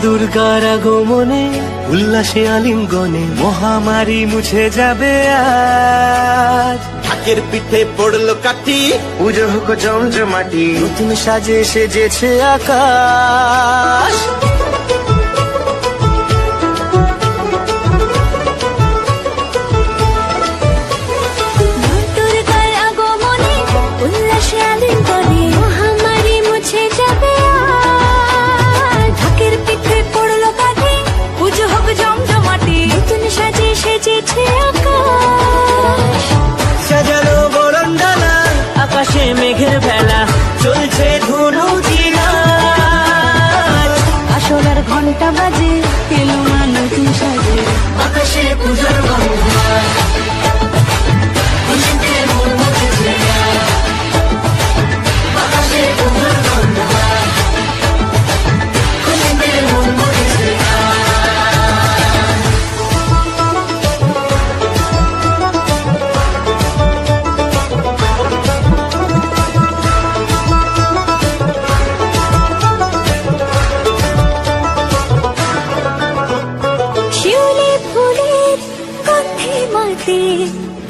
দুর্গার আগমনে উল্লাসে আলিঙ্গনে মহামারী মুছে যাবে আজ। ঢাকের পিঠে পড়লো কাঠি, পুজো হোক জমজমাটি, নতুন সাজে সেজেছে আকাশ। সাজানো বরণডালা, আকাশে মেঘের ভেলা, চলছে ধুনুচি নাচ। আসলার ঘন্টা বাজে, এলো মা নতুন সাজে, আকাশে পূজার গন্ধ।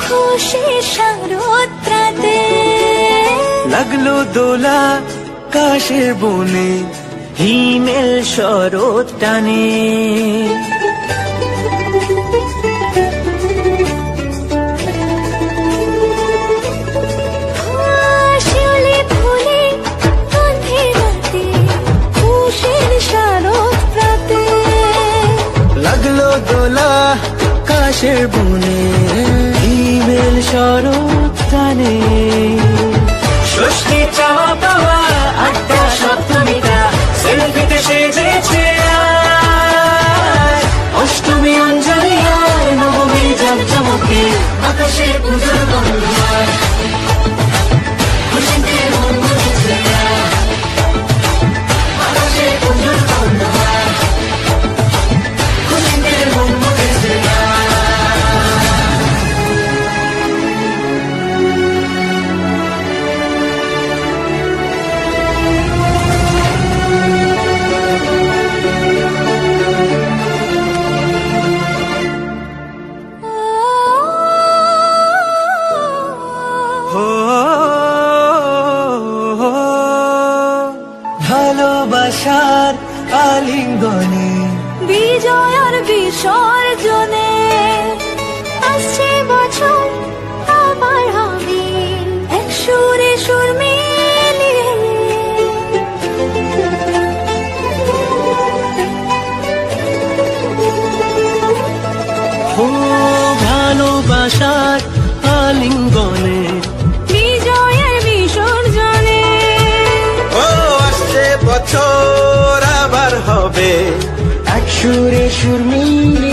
খুশির শারদরাতে লাগলো দোলা কাশের বনে, হিমেল শরৎ টানে। শিউলি ফুলে গন্ধে রাতে, খুশির শারদরাতে লাগলো দোলা কাশের বনে, হিমেল শরৎ টানে। ষষ্ঠী চাওয়া পাওয়া আড্ডা সপ্তমীটা সেলফিতে সেজেছে আজ। অষ্টমী অঞ্জলি আর নবমী জাঁকজমকে, আকাশে পুজোর গন্ধ। খুশিতে মন মুছেছে আকাশে পুজোর গন্ধ। খুশিতে মন মুছেছে। ভালোবাসার আলিঙ্গনে, বিজয় আর বিসর্জনে আসছে বছর আবার হবে এক সুরে সুর মিলিয়ে। ও ভালোবাসার আলিঙ্গনে, বিজয় আর বিসর্জনে ও আসছে বছর আবার হবে এক সুরে সুর মিলিয়ে।